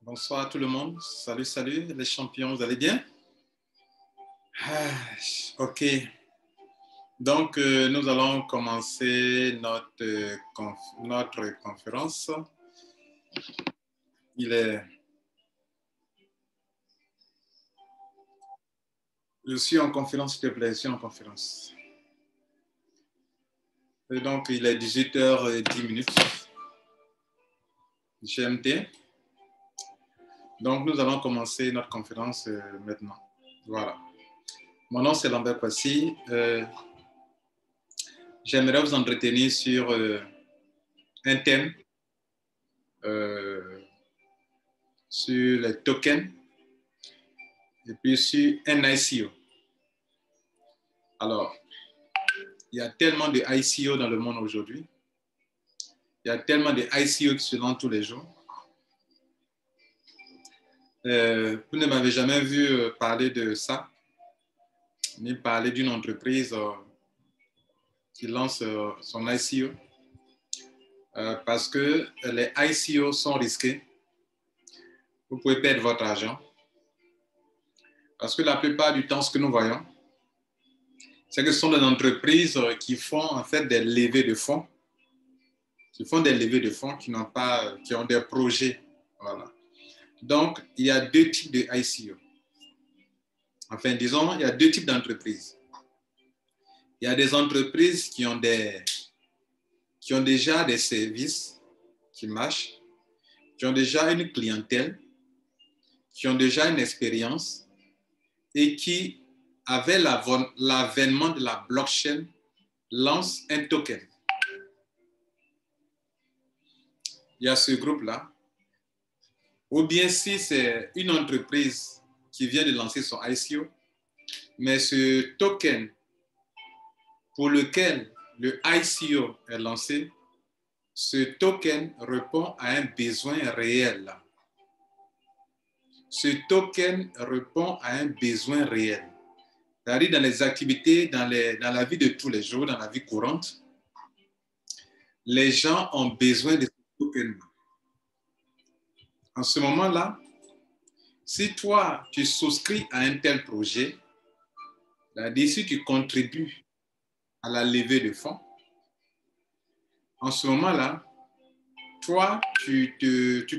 Bonsoir à tout le monde. Salut, salut les champions, vous allez bien? Ok. Donc, nous allons commencer notre conférence. Je suis en conférence, s'il te plaît, je suis en conférence. Et donc, il est 18h10 GMT. Donc, nous allons commencer notre conférence maintenant. Voilà. Mon nom, c'est Lambert Passy. J'aimerais vous entretenir sur un thème sur les tokens et puis sur un ICO. Alors, il y a tellement de ICO dans le monde aujourd'hui. Il y a tellement de ICO qui se lancent tous les jours. Vous ne m'avez jamais vu parler de ça, ni parler d'une entreprise qui lance son ICO, parce que les ICO sont risqués. Vous pouvez perdre votre argent. Parce que la plupart du temps, ce que nous voyons, c'est que ce sont des entreprises qui font en fait des levées de fonds, qui ont des projets. Voilà. Donc, il y a deux types de ICO. Enfin, disons, il y a deux types d'entreprises. Il y a des entreprises qui ont déjà des services qui marchent, qui ont déjà une clientèle, qui ont déjà une expérience et qui, avec l'avènement de la blockchain, lancent un token. Il y a ce groupe-là. Ou bien si c'est une entreprise qui vient de lancer son ICO, mais ce token pour lequel le ICO est lancé, ce token répond à un besoin réel. Ce token répond à un besoin réel. C'est-à-dire dans les activités, dans la vie de tous les jours, dans la vie courante, les gens ont besoin de ce token. En ce moment-là, si toi, tu souscris à un tel projet, c'est-à-dire si tu contribues à la levée de fonds, en ce moment-là, toi, tu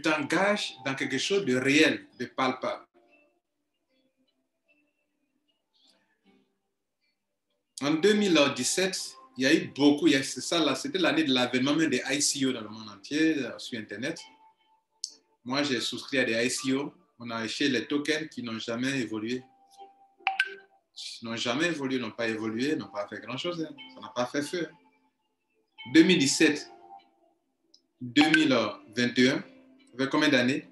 t'engages dans quelque chose de réel, de palpable. En 2017, il y a eu beaucoup, c'est ça là, c'était l'année de l'avènement des ICO dans le monde entier, sur Internet. Moi, j'ai souscrit à des ICO. On a acheté les tokens qui n'ont jamais évolué. N'ont pas évolué, n'ont pas fait grand-chose. Hein. Ça n'a pas fait feu. 2017, 2021, ça fait combien d'années?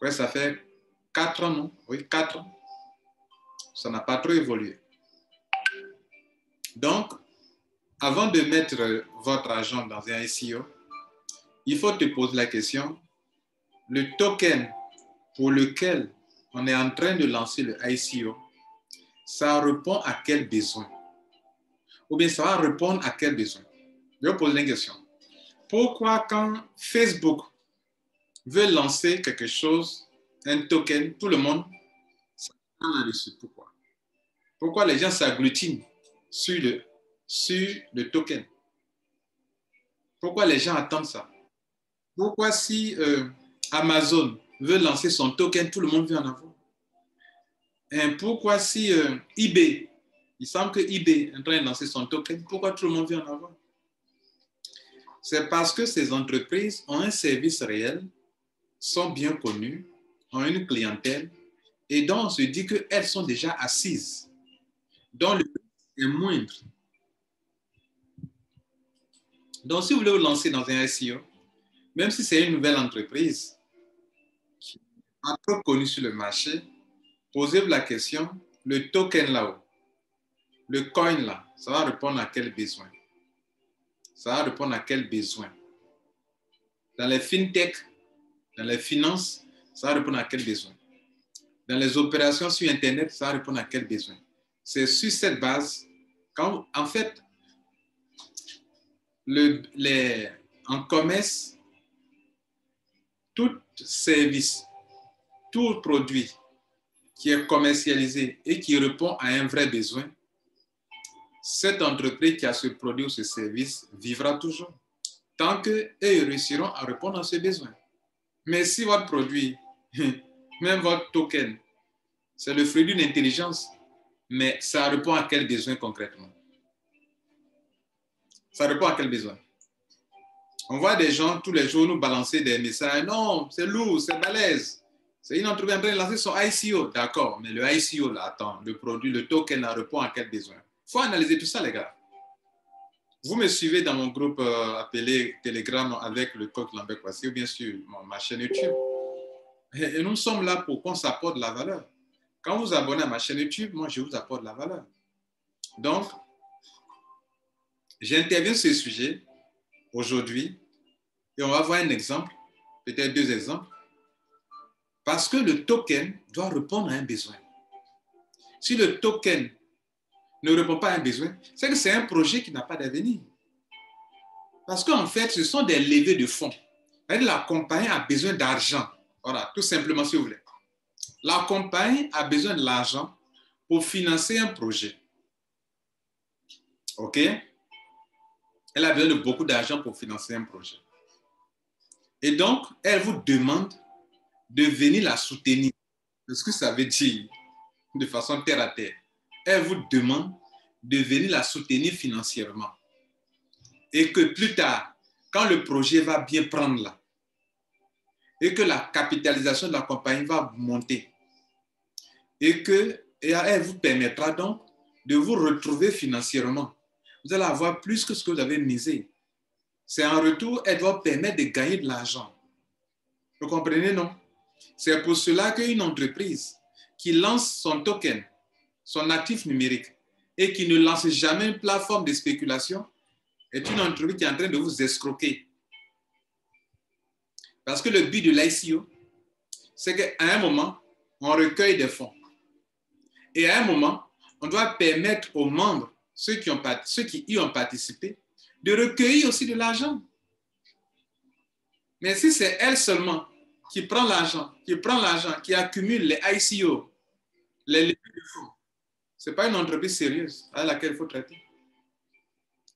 Ouais, ça fait 4 ans, non? Oui, 4 ans. Ça n'a pas trop évolué. Donc, avant de mettre votre argent dans un ICO, il faut te poser la question, le token pour lequel on est en train de lancer le ICO, ça répond à quel besoin? Ou bien ça va répondre à quel besoin? Je vais vous poser une question. Pourquoi quand Facebook veut lancer quelque chose, un token, tout le monde s'attend là-dessus? Pourquoi? Pourquoi les gens s'agglutinent sur le token? Pourquoi les gens attendent ça? Pourquoi si Amazon veut lancer son token, tout le monde veut en avoir? Et pourquoi si eBay, il semble que eBay est en train de lancer son token, pourquoi tout le monde veut en avoir? C'est parce que ces entreprises ont un service réel, sont bien connues, ont une clientèle, et donc on se dit qu'elles sont déjà assises, dont le risque est moindre. Donc si vous voulez vous lancer dans un SEO, même si c'est une nouvelle entreprise qui n'est pas trop connue sur le marché, posez-vous la question, le token là-haut, le coin là, ça va répondre à quel besoin? Ça va répondre à quel besoin? Dans les fintech, dans les finances, ça va répondre à quel besoin? Dans les opérations sur Internet, ça va répondre à quel besoin? C'est sur cette base, quand, en fait, en commerce, tout service tout produit qui est commercialisé et qui répond à un vrai besoin, cette entreprise qui a ce produit ou ce service vivra toujours tant qu'eux réussiront à répondre à ce besoin. Mais si votre produit, même votre token, c'est le fruit d'une intelligence, mais ça répond à quel besoin concrètement? Ça répond à quel besoin? On voit des gens tous les jours nous balancer des messages. Non, c'est lourd, c'est balèze. C'est une entreprise en train de lancer son ICO. D'accord, mais le ICO, là, attends, le produit, le token, là, répond à quel besoin? Il faut analyser tout ça, les gars. Vous me suivez dans mon groupe appelé Telegram avec le coach Lambert Kwasi ou bien sûr ma chaîne YouTube. Et nous sommes là pour qu'on s'apporte de la valeur. Quand vous abonnez à ma chaîne YouTube, moi, je vous apporte de la valeur. Donc, j'interviens sur ce sujet aujourd'hui et on va voir un exemple, peut-être deux exemples, parce que le token doit répondre à un besoin. Si le token ne répond pas à un besoin, c'est que c'est un projet qui n'a pas d'avenir. Parce qu'en fait, ce sont des levées de fonds. La compagnie a besoin d'argent. Voilà, tout simplement, si vous voulez. La compagnie a besoin de l'argent pour financer un projet. OK? Elle a besoin de beaucoup d'argent pour financer un projet. Et donc, elle vous demande de venir la soutenir. Ce que ça veut dire de façon terre à terre. Elle vous demande de venir la soutenir financièrement. Et que plus tard, quand le projet va bien prendre là, et que la capitalisation de la compagnie va monter, et elle vous permettra donc de vous retrouver financièrement. Vous allez avoir plus que ce que vous avez misé. C'est en retour, elle doit permettre de gagner de l'argent. Vous comprenez, non? C'est pour cela qu'une entreprise qui lance son token, son actif numérique, et qui ne lance jamais une plateforme de spéculation, est une entreprise qui est en train de vous escroquer. Parce que le but de l'ICO, c'est qu'à un moment, on recueille des fonds. Et à un moment, on doit permettre aux membres, ceux qui y ont participé, de recueillir aussi de l'argent. Mais si c'est elle seulement qui prend l'argent, qui accumule les ICO, les levées de fonds, ce n'est pas une entreprise sérieuse à laquelle il faut traiter.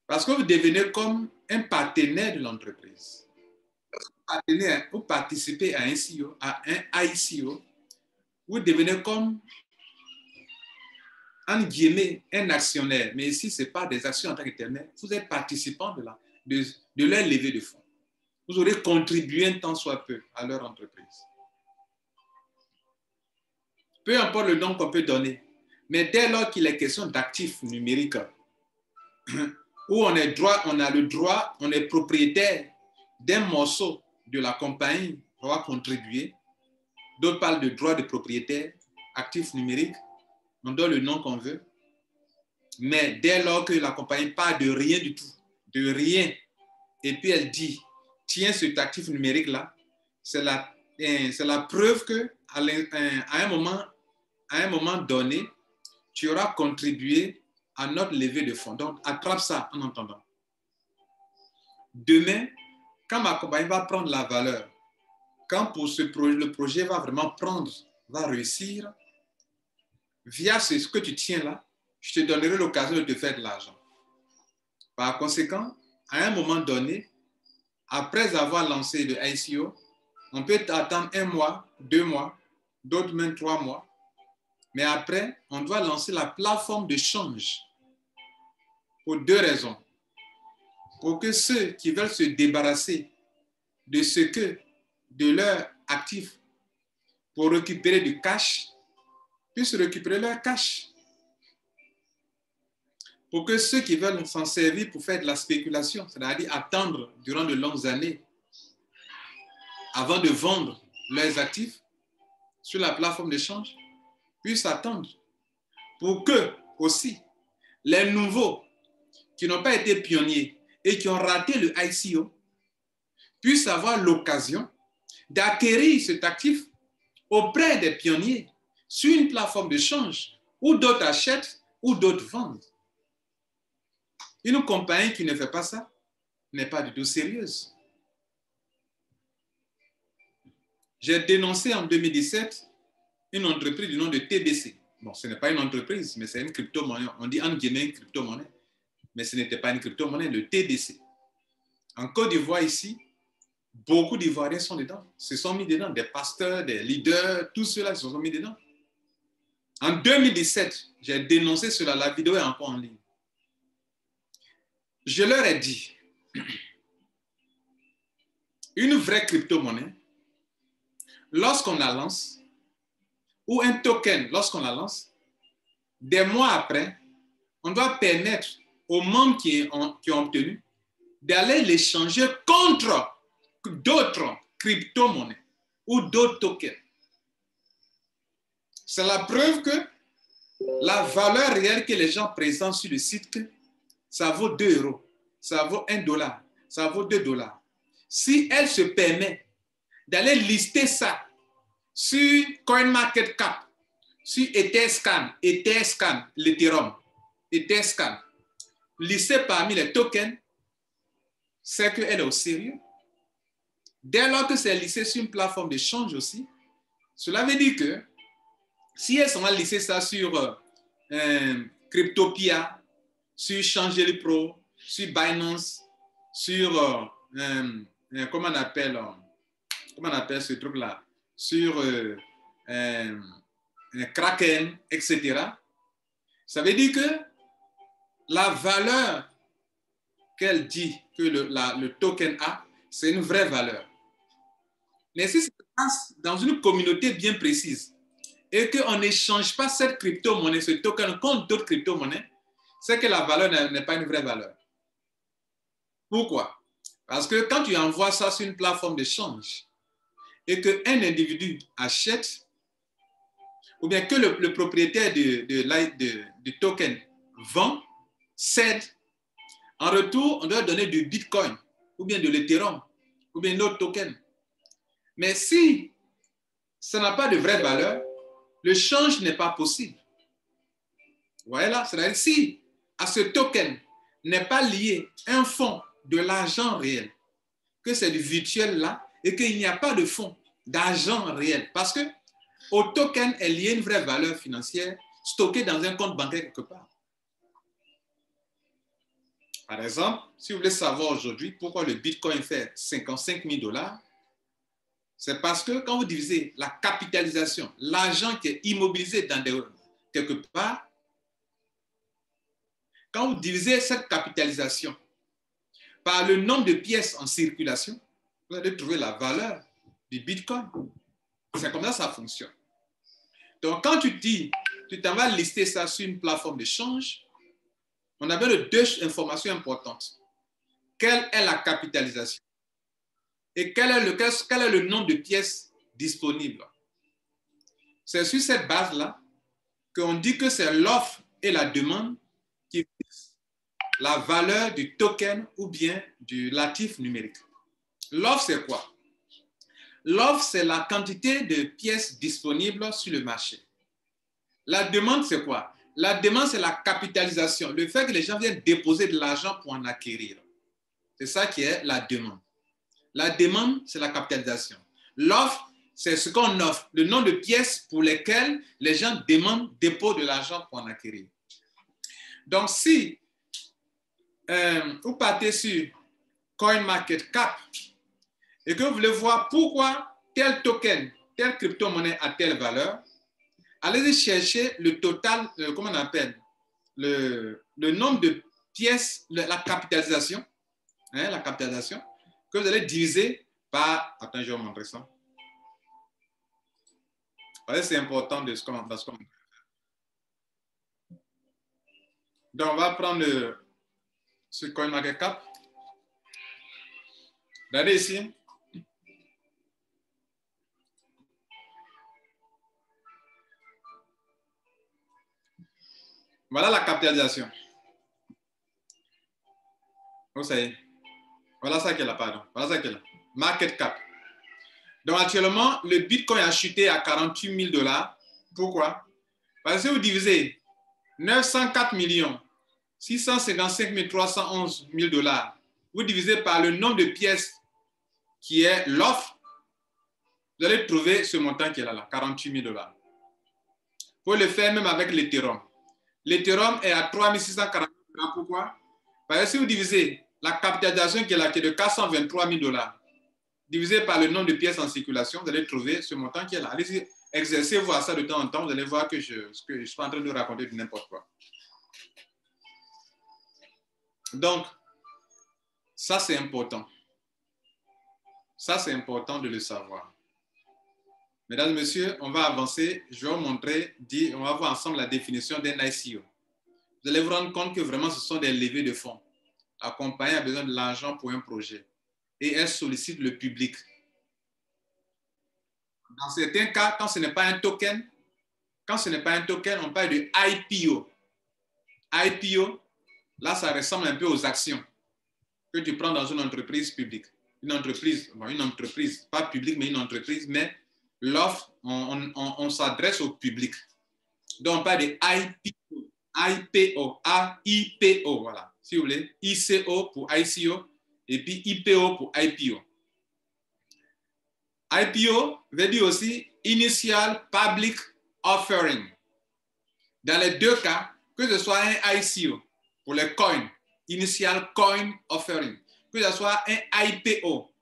Parce que vous devenez comme un partenaire de l'entreprise. Vous participez à un ICO, vous devenez comme en guillemets, un actionnaire, mais ici, ce n'est pas des actions en tant que telles, vous êtes participant de leur levée de fonds. Vous aurez contribué un tant soit peu à leur entreprise. Peu importe le nom qu'on peut donner, mais dès lors qu'il est question d'actifs numériques, où on a le droit, on est propriétaire d'un morceau de la compagnie, on va contribuer. D'autres parlent de droit de propriétaire, actifs numériques, on donne le nom qu'on veut. Mais dès lors que la compagnie parle de rien du tout, de rien, et puis elle dit, tiens, cet actif numérique-là, c'est la preuve qu'à un moment donné, tu auras contribué à notre levée de fonds. Donc, attrape ça en entendant. Demain, quand ma compagnie va prendre la valeur, quand pour le projet va vraiment va réussir, via ce que tu tiens là, je te donnerai l'occasion de te faire de l'argent. Par conséquent, à un moment donné, après avoir lancé le ICO, on peut attendre 1 mois, 2 mois, d'autres même 3 mois. Mais après, on doit lancer la plateforme de change pour 2 raisons. Pour que ceux qui veulent se débarrasser de leur actif pour récupérer du cash, puissent récupérer leur cash. Pour que ceux qui veulent s'en servir pour faire de la spéculation, c'est-à-dire attendre durant de longues années avant de vendre leurs actifs sur la plateforme d'échange, puissent attendre. Pour que aussi les nouveaux qui n'ont pas été pionniers et qui ont raté le ICO puissent avoir l'occasion d'acquérir cet actif auprès des pionniers sur une plateforme d'échange où d'autres achètent ou d'autres vendent. Une compagnie qui ne fait pas ça n'est pas du tout sérieuse. J'ai dénoncé en 2017 une entreprise du nom de TBC. Bon, ce n'est pas une entreprise, mais c'est une crypto-monnaie. On dit en guillemets une crypto-monnaie, mais ce n'était pas une crypto-monnaie, le TBC. En Côte d'Ivoire, ici, beaucoup d'Ivoiriens sont dedans, se sont mis dedans, des pasteurs, des leaders, tous ceux-là se sont mis dedans. En 2017, j'ai dénoncé cela, la vidéo est encore en ligne. Je leur ai dit, une vraie crypto-monnaie, lorsqu'on la lance, ou un token, lorsqu'on la lance, des mois après, on doit permettre aux membres qui ont obtenu d'aller l'échanger contre d'autres crypto-monnaies ou d'autres tokens. C'est la preuve que la valeur réelle que les gens présentent sur le site, ça vaut 2 €, ça vaut 1 $, ça vaut 2 $. Si elle se permet d'aller lister ça sur CoinMarketCap, sur Etherscan, l'Ethereum, Etherscan, lister parmi les tokens, c'est qu'elle est au sérieux. Dès lors que c'est listé sur une plateforme d'échange aussi, cela veut dire que si elles sont listées ça sur Cryptopia, sur Changeli Pro, sur Binance, sur comment on appelle ce truc-là, sur Kraken, etc. Ça veut dire que la valeur qu'elle dit que le token a, c'est une vraie valeur. Mais si ça se passe dans une communauté bien précise et qu'on n'échange pas cette crypto-monnaie, ce token contre d'autres crypto-monnaies, c'est que la valeur n'est pas une vraie valeur. Pourquoi? Parce que quand tu envoies ça sur une plateforme d'échange et qu'un individu achète, ou bien que le propriétaire du token vend, cède, en retour, on doit donner du Bitcoin, ou bien de l'Ethereum, ou bien d'autres tokens. Mais si ça n'a pas de vraie valeur, le change n'est pas possible. Vous voyez là, c'est-à-dire si à ce token n'est pas lié un fonds de l'argent réel, que c'est du virtuel là, et qu'il n'y a pas de fonds d'argent réel, parce que au token est lié une vraie valeur financière stockée dans un compte bancaire quelque part. Par exemple, si vous voulez savoir aujourd'hui pourquoi le Bitcoin fait 55 000 $, c'est parce que quand vous divisez la capitalisation, l'argent qui est immobilisé dans quelque part, quand vous divisez cette capitalisation par le nombre de pièces en circulation, vous allez trouver la valeur du Bitcoin. C'est comme ça que ça fonctionne. Donc, quand tu t'en vas lister ça sur une plateforme d'échange, on a besoin de 2 informations importantes. Quelle est la capitalisation? Et quel est le nombre de pièces disponibles? C'est sur cette base-là qu'on dit que c'est l'offre et la demande qui fixent la valeur du token ou bien de l'actif numérique. L'offre, c'est quoi? L'offre, c'est la quantité de pièces disponibles sur le marché. La demande, c'est quoi? La demande, c'est la capitalisation, le fait que les gens viennent déposer de l'argent pour en acquérir. C'est ça qui est la demande. La demande, c'est la capitalisation. L'offre, c'est ce qu'on offre, le nombre de pièces pour lesquelles les gens demandent dépôt de l'argent pour en acquérir. Donc, si vous partez sur CoinMarketCap et que vous voulez voir pourquoi tel token, telle crypto-monnaie a telle valeur, allez-y chercher le total, comment on appelle, le nombre de pièces, la capitalisation, que vous allez diviser par... Attends, je vais vous montrer ça. C'est important de ce qu'on... Donc, on va prendre ce CoinMarketCap. Regardez ici. Voilà la capitalisation. Vous savez. Voilà ça qu'elle a, pardon. Voilà ça qu'elle a. Market cap. Donc actuellement, le Bitcoin a chuté à 48 000 $. Pourquoi? Parce que vous divisez 904 655 311 000 $, vous divisez par le nombre de pièces qui est l'offre, vous allez trouver ce montant qui est là, 48 000 $. Vous pouvez le faire même avec l'Ethereum. L'Ethereum est à 3640 $. Pourquoi? Parce que si vous divisez la capitalisation qui est là, qui est de 423 000 $, divisé par le nombre de pièces en circulation, vous allez trouver ce montant qui est là. Allez-y, exercez-vous à ça de temps en temps, vous allez voir que je suis pas en train de raconter de n'importe quoi. Donc, ça c'est important. Ça c'est important de le savoir. Mesdames et messieurs, on va avancer. Je vais vous montrer, on va voir ensemble la définition d'un ICO. Vous allez vous rendre compte que vraiment ce sont des levées de fonds. La compagnie a besoin de l'argent pour un projet et elle sollicite le public. Dans certains cas, quand ce n'est pas un token, on parle de IPO. IPO, là, ça ressemble un peu aux actions que tu prends dans une entreprise publique. Une entreprise, pas publique, mais une entreprise, mais l'offre, on s'adresse au public. Donc, on parle de IPO, voilà, si vous voulez, ICO pour ICO, et puis IPO pour IPO. IPO veut dire aussi Initial Public Offering. Dans les deux cas, que ce soit un ICO pour les coins, Initial Coin Offering, que ce soit un IPO,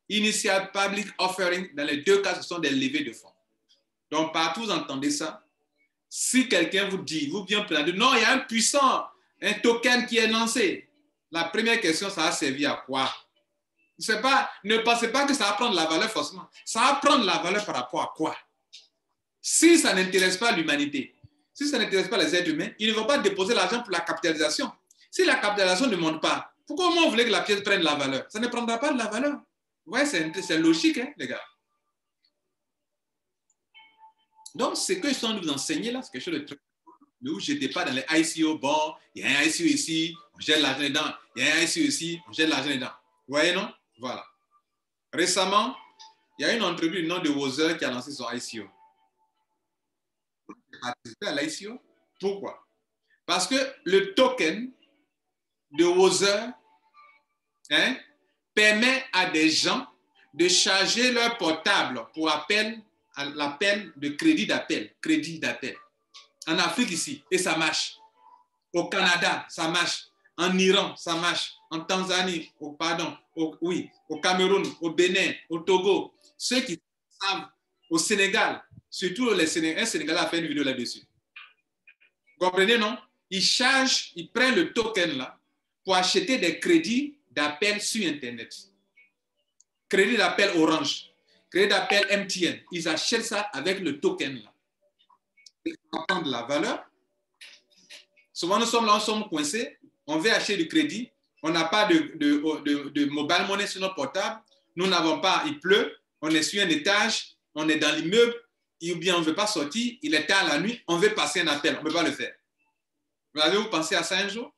Initial Public Offering, dans les deux cas, ce sont des levées de fonds. Donc, partout vous entendez ça. Si quelqu'un vous dit, vous vient présenter, non, il y a un token qui est lancé. La première question, ça va servir à quoi? Ne pensez pas que ça va prendre la valeur forcément. Ça va prendre la valeur par rapport à quoi? Si ça n'intéresse pas l'humanité, si ça n'intéresse pas les êtres humains, ils ne vont pas déposer l'argent pour la capitalisation. Si la capitalisation ne monte pas, pourquoi vous voulez que la pièce prenne la valeur? Ça ne prendra pas de la valeur. Vous voyez, c'est logique, hein, les gars. Donc, ce que je suis en train de vous enseigner là, c'est quelque chose de très... Ne vous jetez pas dans les ICO. Bon, il y a un ICO ici, on jette l'argent dedans. Il y a un ICO ici, on jette l'argent dedans. Vous voyez, non? Voilà. Récemment, il y a une entreprise du nom de Wozer qui a lancé son ICO. J'ai participé à l'ICO. Pourquoi? Parce que le token de Wozer permet à des gens de charger leur portable pour l'appel de crédit d'appel. En Afrique ici, et ça marche. Au Canada, ça marche. En Iran, ça marche. En Tanzanie, au Cameroun, au Bénin, au Togo. Ceux qui savent, au Sénégal, surtout un Sénégalais a fait une vidéo là-dessus. Vous comprenez, non? Ils prennent le token là pour acheter des crédits d'appel sur Internet. Crédit d'appel Orange, crédit d'appel MTN. Ils achètent ça avec le token là. Ils prennent de la valeur. Souvent, nous sommes là, on sommes coincés. On veut acheter du crédit. On n'a pas de mobile money sur notre portable. Nous n'avons pas, il pleut. On est sur un étage. On est dans l'immeuble. Ou bien on ne veut pas sortir. Il est tard la nuit. On veut passer un appel. On ne peut pas le faire. Vous avez-vous pensé à ça un jour?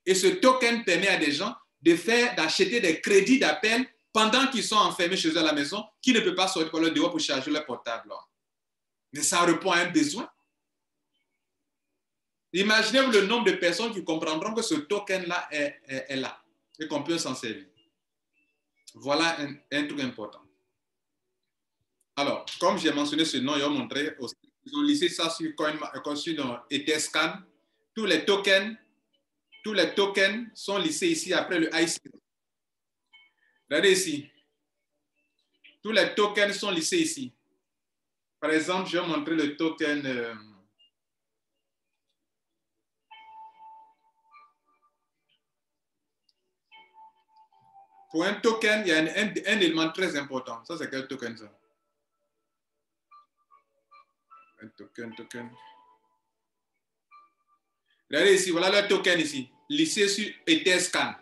Et ce token permet à des gens d'acheter des crédits d'appel pendant qu'ils sont enfermés chez eux à la maison, qui ne peuvent pas sortir pour leur dehors pour charger leur portable. Mais ça répond à un besoin. Imaginez-vous le nombre de personnes qui comprendront que ce token-là est là et qu'on peut s'en servir. Voilà un truc important. Alors, comme j'ai mentionné ce nom, ils ont montré aussi, ils ont listé ça sur Etherscan. Tous les tokens sont lissés ici après le ICO. Regardez ici. Tous les tokens sont lissés ici. Par exemple, je vais montrer le token... Pour un token, il y a un élément très important. Ça, c'est quel token, ça? Un token. Regardez ici, voilà le token ici, lissé sur Etherscan.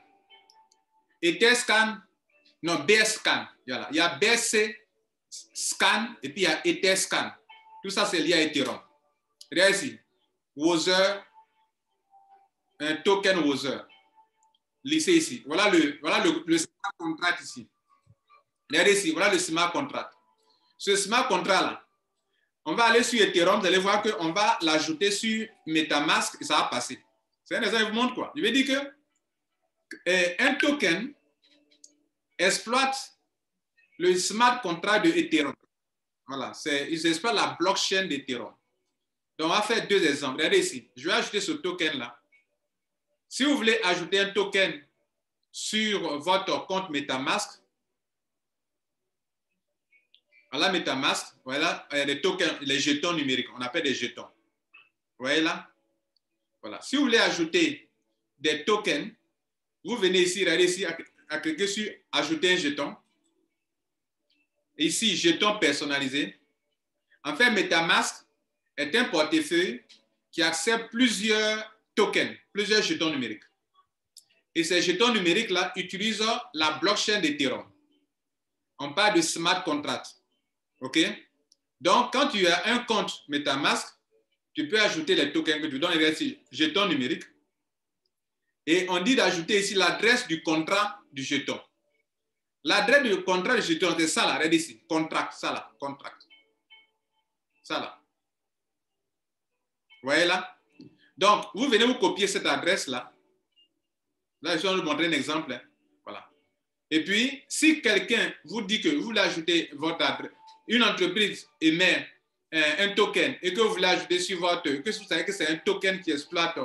Etherscan, non, BScan. Voilà. Il y a BSC Scan et puis il y a Etherscan. Tout ça, c'est lié à Ethereum. Regardez ici, Wozer, un token Wozer. Lissé ici. Voilà le smart contract ici. Regardez ici, voilà le smart contract. Ce smart contract-là, on va aller sur Ethereum, vous allez voir qu'on va l'ajouter sur MetaMask et ça va passer. C'est un exemple, je vous montre quoi. Je veux dire qu'un token exploite le smart contract de Ethereum. Voilà, ils espèrent la blockchain d'Ethereum. Donc, on va faire deux exemples. Regardez ici, je vais ajouter ce token-là. Si vous voulez ajouter un token sur votre compte MetaMask, voilà MetaMask, voilà les tokens, les jetons numériques, on appelle des jetons. Vous voyez là? Voilà. Si vous voulez ajouter des tokens, vous venez ici, regardez ici, à cliquer sur ajouter un jeton. Et ici, jeton personnalisé. En fait, MetaMask est un portefeuille qui accepte plusieurs tokens, plusieurs jetons numériques. Et ces jetons numériques-là utilisent la blockchain d'Ethereum. On parle de smart contract. OK? Donc, quand tu as un compte MetaMask, tu peux ajouter les tokens que tu donnes ici, jetons numériques. Et on dit d'ajouter ici l'adresse du contrat du jeton. L'adresse du contrat du jeton, c'est ça là, regardez ici. Contract, ça là, contract. Ça là. Vous voyez là? Donc, vous venez vous copier cette adresse-là. Là, je vais vous montrer un exemple. Hein. Voilà. Et puis, si quelqu'un vous dit que vous voulez ajouter votre adresse, une entreprise émet un token et que vous voulez ajouter sur votre, que vous savez que c'est un token qui exploite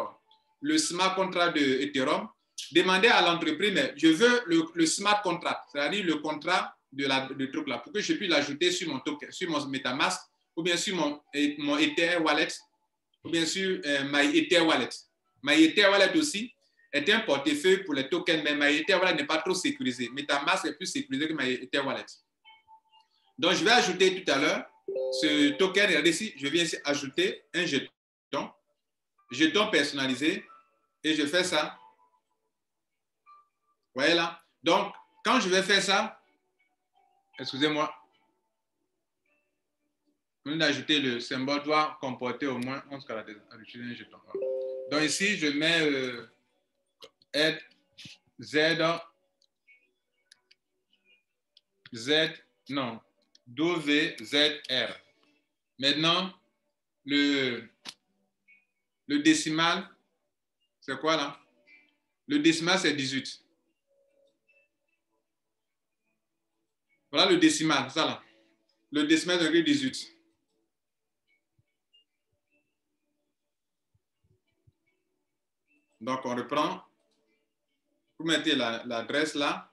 le smart contract de Ethereum, demandez à l'entreprise, mais je veux le smart contract, c'est-à-dire le contrat de truc là, pour que je puisse l'ajouter sur mon token, sur mon MetaMask, ou bien sur mon Ether Wallet, ou bien sur My Ether Wallet. My Ether Wallet aussi est un portefeuille pour les tokens, mais My Ether Wallet n'est pas trop sécurisé. MetaMask est plus sécurisé que My Ether Wallet. Donc, je vais ajouter tout à l'heure ce token. Regardez ici, je viens ici ajouter un jeton personnalisé, et je fais ça. Vous voyez là? Donc, quand je vais faire ça, excusez-moi, d'ajouter le symbole doit comporter au moins 11 caractères à utiliser un jeton. Donc ici, je mets WZR. Maintenant, le décimal, c'est quoi là? Le décimal, c'est 18. Voilà le décimal, ça là. Le décimal, c'est 18. Donc, on reprend. Vous mettez l'adresse là.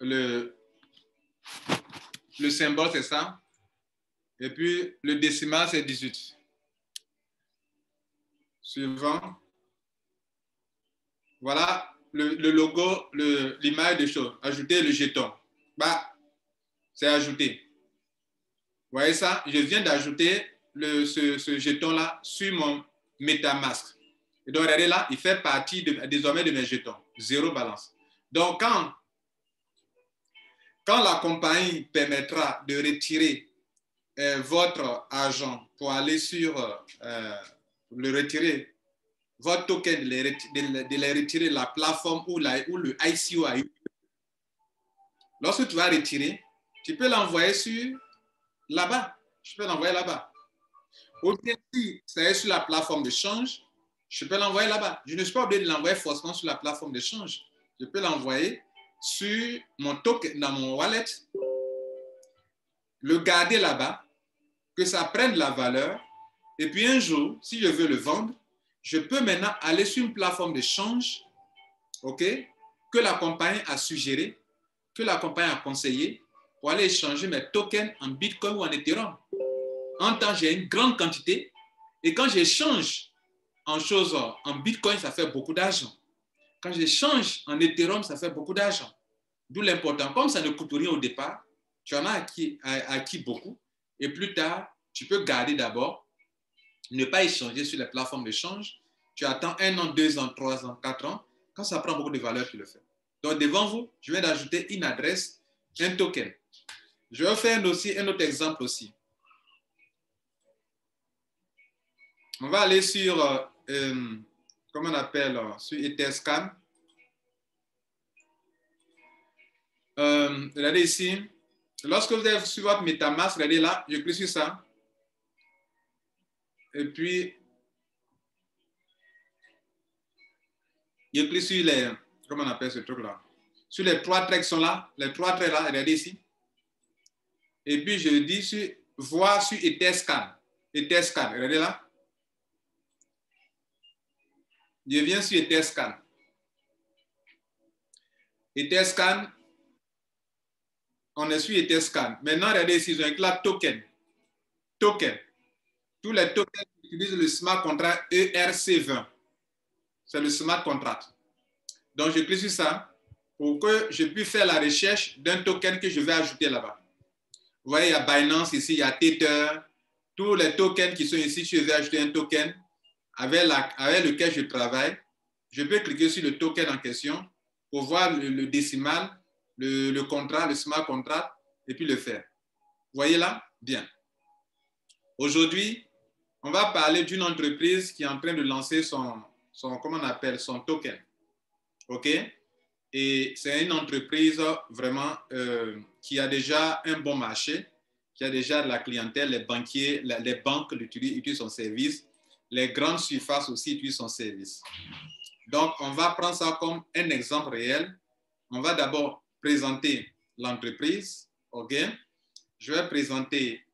Le symbole, c'est ça. Et puis, le décimal, c'est 18. Suivant. Voilà le logo, l'image des choses. Ajouter le jeton. Bah, c'est ajouté. Vous voyez ça? Je viens d'ajouter ce jeton-là sur mon MetaMask. Et donc, regardez là, il fait partie désormais de mes jetons. 0 balance. Donc, quand la compagnie permettra de retirer votre argent pour aller sur le retirer, votre token, de les retirer de la plateforme où le ICO a eu. Lorsque tu vas retirer, tu peux l'envoyer sur là-bas. Je peux l'envoyer là-bas. Ou bien si c'est sur la plateforme de change, je peux l'envoyer là-bas. Je ne suis pas obligé de l'envoyer forcément sur la plateforme de change. Je peux l'envoyer sur mon token, dans mon wallet, le garder là-bas, que ça prenne de la valeur. Et puis un jour, si je veux le vendre, je peux maintenant aller sur une plateforme de change, OK, que la compagnie a suggéré, que la compagnie a conseillé, pour aller échanger mes tokens en Bitcoin ou en Ethereum. En temps, j'ai une grande quantité. Et quand j'échange en Bitcoin, ça fait beaucoup d'argent. Quand j'échange en Ethereum, ça fait beaucoup d'argent. D'où l'important. Comme ça ne coûte rien au départ, tu en as acquis beaucoup. Et plus tard, tu peux garder d'abord, ne pas échanger sur les plateformes d'échange. Tu attends 1 an, 2 ans, 3 ans, 4 ans. Quand ça prend beaucoup de valeur, tu le fais. Donc, devant vous, je viens d'ajouter une adresse, un token. Je vais faire un autre exemple aussi. On va aller sur, comment on appelle, sur Etherscan. Regardez ici. Lorsque vous êtes sur votre MetaMask, regardez là, je clique sur ça. Et puis, je clique sur les, comment on appelle ce truc-là? Sur les 3 traits qui sont là, les 3 traits là, regardez ici. Et puis, je dis voir sur Etherscan. Etherscan, regardez là. Je viens sur Etherscan. Etherscan, on est sur Etherscan. Maintenant, regardez ici, ils ont écrit là token. Token. Tous les tokens utilisent le smart contract ERC20. C'est le smart contract. Donc, je clique sur ça pour que je puisse faire la recherche d'un token que je vais ajouter là-bas. Vous voyez, il y a Binance ici, il y a Tether. Tous les tokens qui sont ici, je vais ajouter un token avec lequel je travaille. Je peux cliquer sur le token en question pour voir le décimal, le contrat, le smart contract, et puis le faire. Vous voyez là? Bien. Aujourd'hui, on va parler d'une entreprise qui est en train de lancer comment on appelle, son token. OK? Et c'est une entreprise vraiment qui a déjà un bon marché, qui a déjà de la clientèle, les banquiers, les banques utilisent son service, les grandes surfaces aussi utilisent son service. Donc, on va prendre ça comme un exemple réel. On va d'abord présenter l'entreprise. OK? Je vais présenter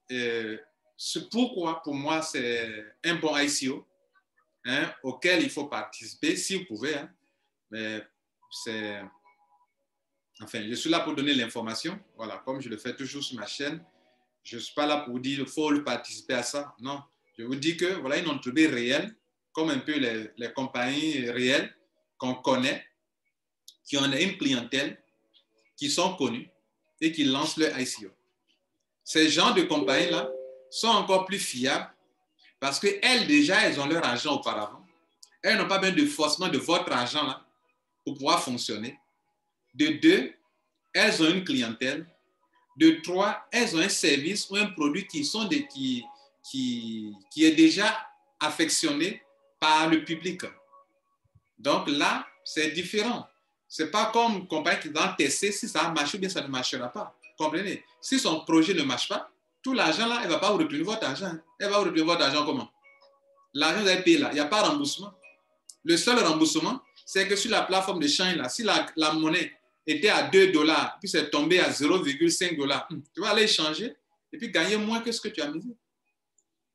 pourquoi, pour moi, c'est un bon ICO auquel il faut participer, si vous pouvez. Mais enfin, je suis là pour donner l'information. Voilà, comme je le fais toujours sur ma chaîne. Je ne suis pas là pour dire qu'il faut participer à ça. Non, je vous dis que voilà une entreprise réelle, comme un peu les compagnies réelles qu'on connaît, qui ont une clientèle, qui sont connues et qui lancent leur ICO. Ces genres de compagnies-là sont encore plus fiables parce qu'elles, déjà, elles ont leur argent auparavant. Elles n'ont pas besoin de forcément de votre argent là pour pouvoir fonctionner. De deux, elles ont une clientèle. De trois, elles ont un service ou un produit qui est déjà affectionné par le public. Donc là, c'est différent. Ce n'est pas comme une compagnie qui va tester si ça marche ou bien ça ne marchera pas. Comprenez? Si son projet ne marche pas, tout l'argent là, elle ne va pas vous retourner votre argent. Elle va vous retourner votre argent comment? L'argent que vous avez payé là, il n'y a pas de remboursement. Le seul remboursement, c'est que sur la plateforme de change là, si la monnaie était à 2 $, puis c'est tombé à 0,5 $, tu vas aller changer et puis gagner moins que ce que tu as misé.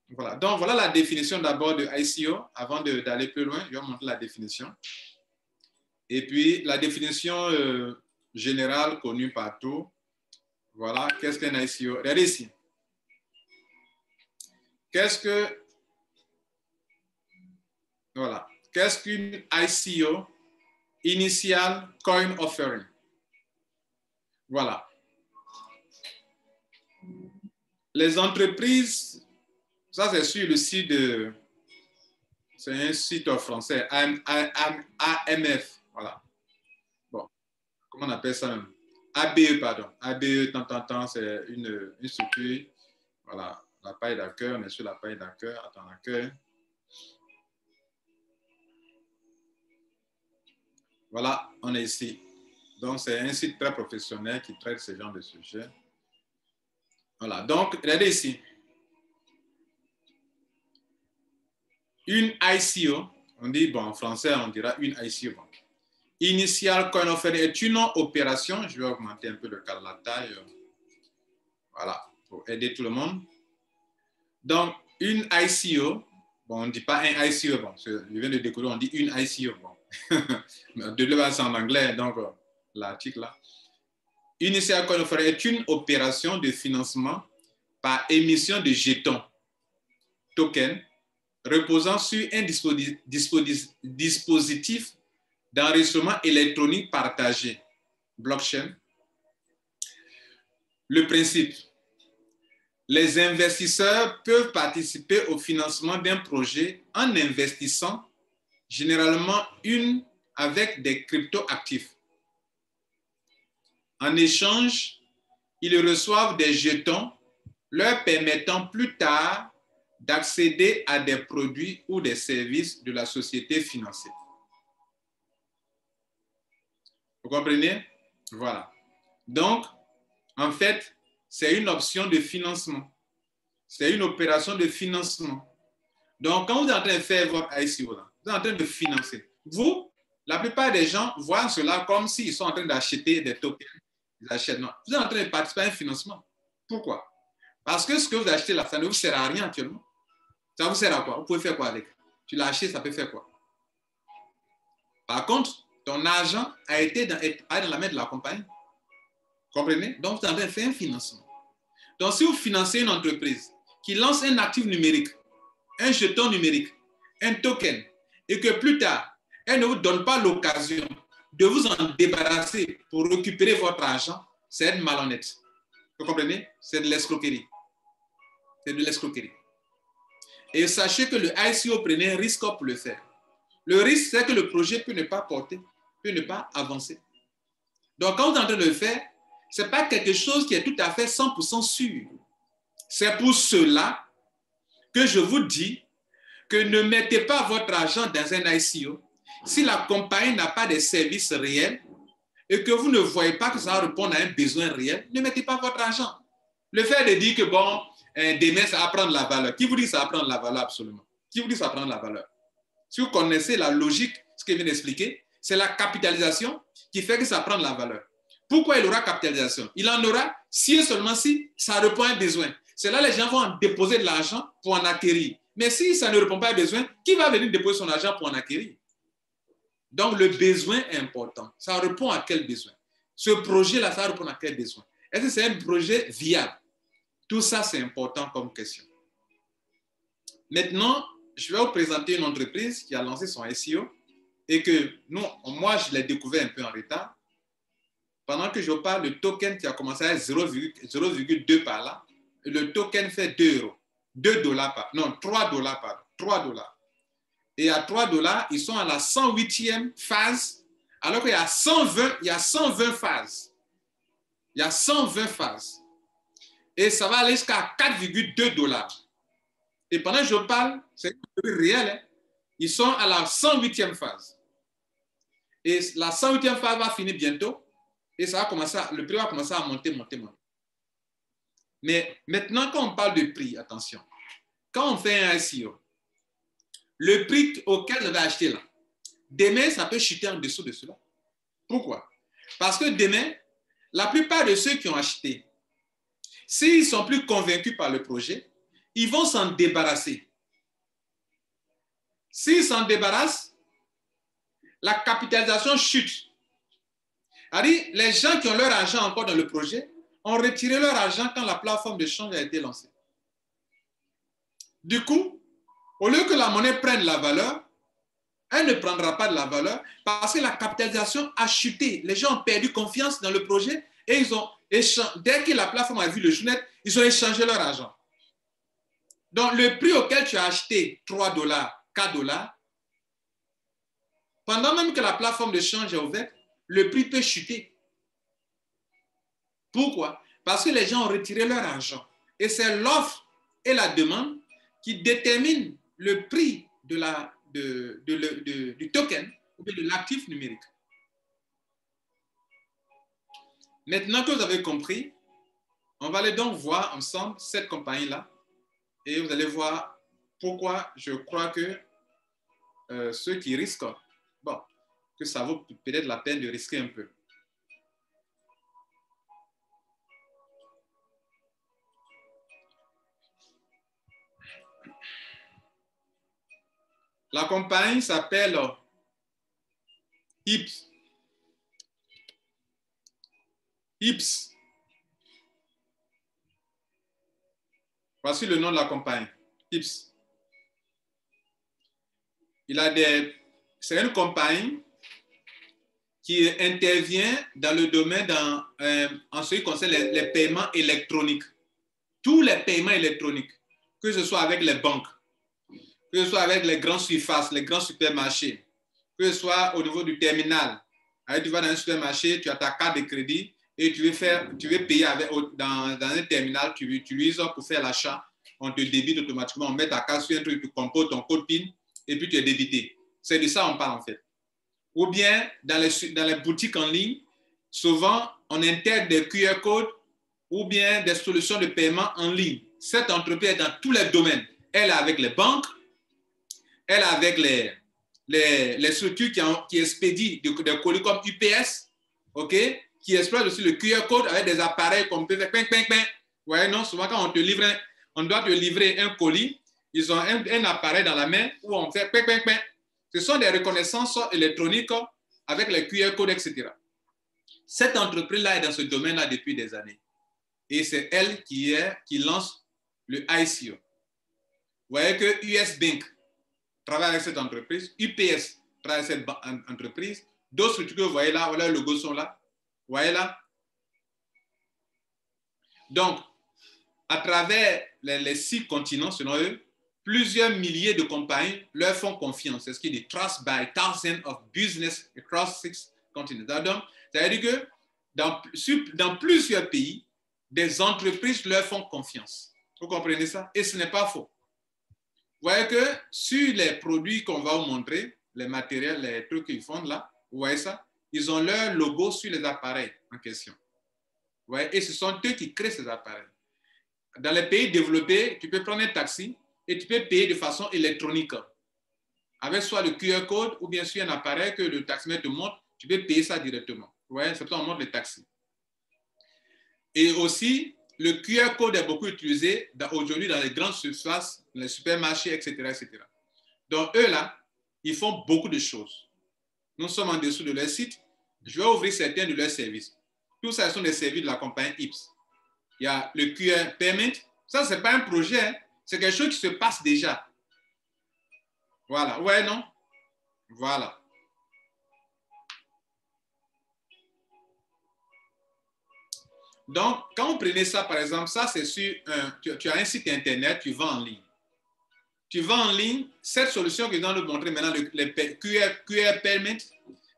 Voilà. Donc, voilà la définition d'abord de ICO. Avant d'aller plus loin, je vais vous montrer la définition. Et puis, la définition générale connue partout. Voilà. Qu'est-ce qu'un ICO? Regardez ici. Voilà. Qu'est-ce qu'une ICO? Initial Coin Offering. Voilà. Les entreprises, ça c'est sur le site de, c'est un site français, AMF, voilà. Bon, comment on appelle ça même? ABE, pardon. ABE, c'est une structure, voilà, la paille d'accueil, on est sur la paille d'accueil, attends, l'accueil. Voilà, on est ici. Donc, c'est un site très professionnel qui traite ce genre de sujets. Voilà, donc, regardez ici. Une ICO, on dit, bon, en français, on dira une ICO. Bon. Initial Coin Offering est une opération, je vais augmenter un peu la taille, voilà, pour aider tout le monde. Donc, une ICO, bon, on ne dit pas un ICO, bon, je viens de découvrir, on dit une ICO, bon. De base en anglais, donc l'article là. Initial Coin Offering est une opération de financement par émission de jetons, tokens, reposant sur un dispositif d'enregistrement électronique partagé, blockchain. Le principe, les investisseurs peuvent participer au financement d'un projet en investissant généralement avec des crypto-actifs. En échange, ils reçoivent des jetons leur permettant plus tard d'accéder à des produits ou des services de la société financée. Vous comprenez? Voilà. Donc, en fait, c'est une option de financement. C'est une opération de financement. Donc, quand vous êtes en train de faire votre ICO, là, vous êtes en train de financer. Vous, la plupart des gens voient cela comme s'ils sont en train d'acheter des tokens. Ils achètent. Non. Vous êtes en train de participer à un financement. Pourquoi? Parce que ce que vous achetez là, ça ne vous sert à rien actuellement. Ça vous sert à quoi? Vous pouvez faire quoi avec? Tu l'as acheté, ça peut faire quoi? Par contre, ton argent a été dans la main de la compagnie. Comprenez? Donc, vous avez fait un financement. Donc, si vous financez une entreprise qui lance un actif numérique, un jeton numérique, un token, et que plus tard, elle ne vous donne pas l'occasion de vous en débarrasser pour récupérer votre argent, c'est être malhonnête. Vous comprenez? C'est de l'escroquerie. C'est de l'escroquerie. Et sachez que le ICO prenait un risque pour le faire. Le risque, c'est que le projet peut ne pas porter, peut ne pas avancer. Donc, quand vous êtes en train de le faire, ce n'est pas quelque chose qui est tout à fait 100% sûr. C'est pour cela que je vous dis que ne mettez pas votre argent dans un ICO si la compagnie n'a pas de services réels et que vous ne voyez pas que ça va répondre à un besoin réel, ne mettez pas votre argent. Le fait de dire que, bon, demain, ça va prendre la valeur. Qui vous dit que ça va prendre la valeur absolument? Qui vous dit que ça va prendre la valeur? Si vous connaissez la logique, ce que je viens d'expliquer, c'est la capitalisation qui fait que ça prend de la valeur. Pourquoi il aura capitalisation? Il en aura si et seulement si ça répond à un besoin. C'est là que les gens vont en déposer de l'argent pour en acquérir. Mais si ça ne répond pas à un besoin, qui va venir déposer son argent pour en acquérir? Donc, le besoin est important. Ça répond à quel besoin? Ce projet-là, ça répond à quel besoin? Est-ce que c'est un projet viable? Tout ça, c'est important comme question. Maintenant, je vais vous présenter une entreprise qui a lancé son SEO et que moi, je l'ai découvert un peu en retard. Pendant que je parle, le token qui a commencé à 0,2 par là, le token fait 2 euros. 2 dollars par, non, 3 dollars par, 3 dollars. Et à 3 dollars, ils sont à la 108e phase, alors qu'il y a 120 phases. Il y a 120 phases. Et ça va aller jusqu'à 4,2 dollars. Et pendant que je parle, c'est réel, hein? Ils sont à la 108e phase. Et la 108e phase va finir bientôt. Et ça va commencer le prix va commencer à monter. Mais maintenant, quand on parle de prix, attention, quand on fait un ICO, le prix auquel vous avez acheté là, demain, ça peut chuter en dessous de cela. Pourquoi? Parce que demain, la plupart de ceux qui ont acheté, s'ils sont plus convaincus par le projet, ils vont s'en débarrasser. S'ils s'en débarrassent, la capitalisation chute. C'est-à-dire, les gens qui ont leur argent encore dans le projet ont retiré leur argent quand la plateforme de change a été lancée. Du coup, au lieu que la monnaie prenne la valeur, elle ne prendra pas de la valeur parce que la capitalisation a chuté. Les gens ont perdu confiance dans le projet et ils ont échangé. Dès que la plateforme a vu le journal, ils ont échangé leur argent. Donc, le prix auquel tu as acheté 3 dollars, 4 dollars, pendant même que la plateforme de change est ouverte, le prix peut chuter. Pourquoi? Parce que les gens ont retiré leur argent. Et c'est l'offre et la demande qui déterminent le prix du token ou de l'actif numérique. Maintenant que vous avez compris, on va aller donc voir ensemble cette compagnie-là et vous allez voir pourquoi je crois que ceux qui risquent, bon, que ça vaut peut-être la peine de risquer un peu. La compagnie s'appelle IPS. IPS. Voici le nom de la compagnie. IPS. C'est une compagnie qui intervient dans le domaine en ce qui concerne les paiements électroniques. Tous les paiements électroniques, que ce soit avec les banques, que ce soit avec les grandes surfaces, les grands supermarchés, que ce soit au niveau du terminal. Alors, tu vas dans un supermarché, tu as ta carte de crédit et tu veux payer dans un terminal, tu utilises pour faire l'achat, on te débite automatiquement, on met ta carte sur un truc, tu composes ton code PIN et puis tu es débité. C'est de ça qu'on parle en fait. Ou bien dans les boutiques en ligne, souvent on intègre des QR codes ou bien des solutions de paiement en ligne. Cette entreprise est dans tous les domaines. Elle est avec les banques, elle est avec les structures qui expédient des colis comme UPS, okay, qui exploitent aussi le QR code avec des appareils qu'on peut faire ping, ping, ping. Ouais, non, souvent quand on doit te livrer un colis, ils ont un appareil dans la main où on fait ping, ping, ping. Ce sont des reconnaissances électroniques avec les QR codes, etc. Cette entreprise-là est dans ce domaine-là depuis des années. Et c'est elle qui lance le ICO. Vous voyez que US Bank travaille avec cette entreprise, UPS travaille avec cette entreprise, d'autres structures que vous voyez là, voilà, les logos sont là. Vous voyez là? Donc, à travers les 6 continents, selon eux, plusieurs milliers de compagnies leur font confiance. C'est ce qui dit trust by thousands of business across 6 continents. Donc, ça veut dire que dans plusieurs pays, des entreprises leur font confiance. Vous comprenez ça? Et ce n'est pas faux. Vous voyez que sur les produits qu'on va vous montrer, les matériels, les trucs qu'ils font là, vous voyez ça? Ils ont leur logo sur les appareils en question. Vous voyez? Et ce sont eux qui créent ces appareils. Dans les pays développés, tu peux prendre un taxi et tu peux payer de façon électronique. Avec soit le QR code ou bien sûr un appareil que le taximètre te montre, tu peux payer ça directement. Vous voyez? C'est pour ça qu'on montre les taxis. Et aussi, le QR code est beaucoup utilisé aujourd'hui dans les grandes surfaces, les supermarchés, etc., etc. Donc, eux, là, ils font beaucoup de choses. Nous sommes en dessous de leur site. Je vais ouvrir certains de leurs services. Tout ça, ce sont des services de la compagnie IPS. Il y a le QR Payment. Ça, ce n'est pas un projet, hein. C'est quelque chose qui se passe déjà. Voilà. Ouais, non? Voilà. Donc, quand vous prenez ça, par exemple, ça, c'est sur tu as un site Internet, tu vends en ligne. Tu vends en ligne, cette solution que je viens de montrer maintenant, le QR Payment,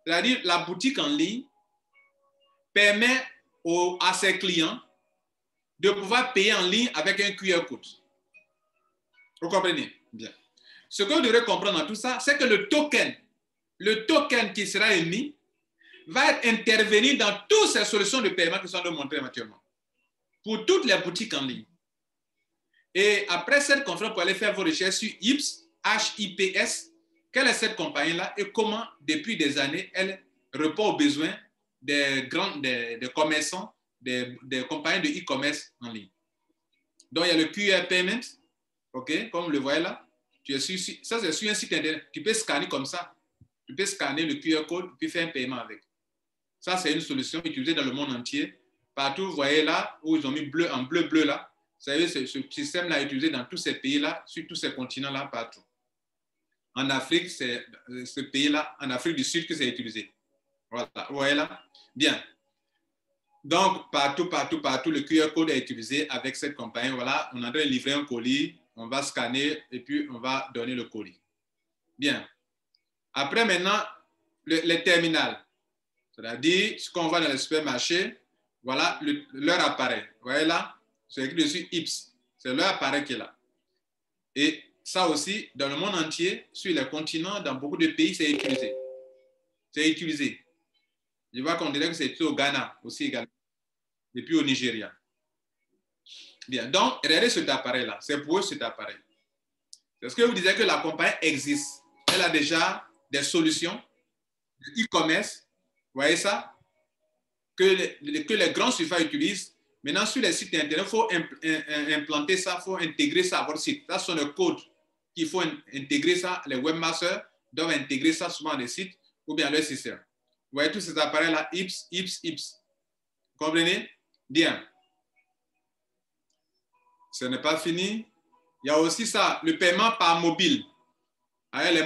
c'est-à-dire la boutique en ligne, permet à ses clients de pouvoir payer en ligne avec un QR code. Vous comprenez? Bien. Ce que vous devrez comprendre dans tout ça, c'est que le token qui sera émis va intervenir dans toutes ces solutions de paiement que je viens de montrer actuellement. Pour toutes les boutiques en ligne. Et après cette conférence, vous allez faire vos recherches sur HIPS, H-I-P-S. Quelle est cette compagnie-là et comment, depuis des années, elle répond aux besoins des commerçants, des compagnies de e-commerce en ligne. Donc, il y a le QR Payment, OK, comme vous le voyez là. Ça, c'est sur un site internet. Tu peux scanner comme ça. Tu peux scanner le QR code puis faire un paiement avec. Ça, c'est une solution utilisée dans le monde entier. Partout, vous voyez là, où ils ont mis bleu en bleu là. Vous savez, ce système-là est utilisé dans tous ces pays-là, sur tous ces continents-là, partout. En Afrique, c'est ce pays-là, en Afrique du Sud, que c'est utilisé. Voilà, vous voyez là? Bien. Donc, partout, le QR code est utilisé avec cette compagnie. Voilà, on a de livrer un colis, on va scanner et puis on va donner le colis. Bien. Après, maintenant, les terminales. C'est-à-dire, ce qu'on va dans les supermarchés, voilà leur appareil. Vous voyez là? C'est écrit dessus IPS. C'est leur appareil qui est là. Et ça aussi, dans le monde entier, sur les continents, dans beaucoup de pays, c'est utilisé. C'est utilisé. Je vois qu'on dirait que c'est utilisé au Ghana aussi également. Et puis au Nigeria. Bien, donc, regardez cet appareil-là. C'est pour eux cet appareil. Est-ce que vous disiez que la compagnie existe? Elle a déjà des solutions de e-commerce. Vous voyez ça? Que les grands surfaces utilisent. Maintenant, sur les sites Internet, il faut implanter ça, il faut intégrer ça à votre site. Ça, ce sont les codes qu'il faut intégrer ça. Les webmasters doivent intégrer ça souvent dans les sites ou bien leur système. Vous voyez tous ces appareils-là, IPS. Vous comprenez? Bien. Ce n'est pas fini. Il y a aussi ça, le paiement par mobile. Avec le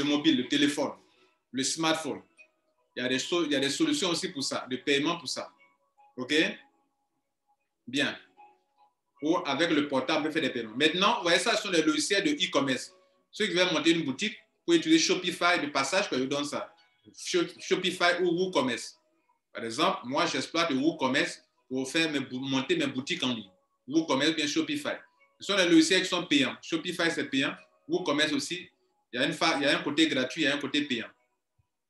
mobile, le téléphone, le smartphone. Il y a des solutions aussi pour ça, de paiement pour ça. OK? Bien. Ou avec le portable, on peut faire des paiements. Maintenant, vous voyez ça, ce sont des logiciels de e-commerce. Ceux qui veulent monter une boutique, pour utiliser Shopify, de passage que je vous donne ça. Shopify ou WooCommerce. Par exemple, moi, j'exploite le WooCommerce pour monter mes boutiques en ligne. WooCommerce ou bien Shopify. Ce sont les logiciels qui sont payants. Shopify, c'est payant. WooCommerce aussi. Il y a un côté gratuit, il y a un côté payant.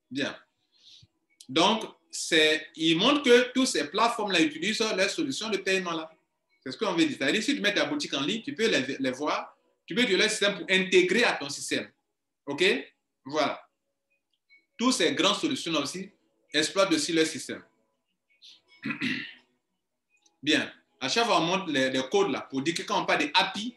Bien. Donc, il montre que toutes ces plateformes-là utilisent leurs solutions de paiement-là. C'est ce qu'on veut dire. C'est-à-dire, si tu mets ta boutique en ligne, tu peux les voir, tu peux utiliser leur système pour intégrer à ton système. OK? Voilà. Toutes ces grandes solutions-là aussi exploitent aussi leur système. Bien. À chaque fois, on montre les codes là pour dire que quand on parle de API,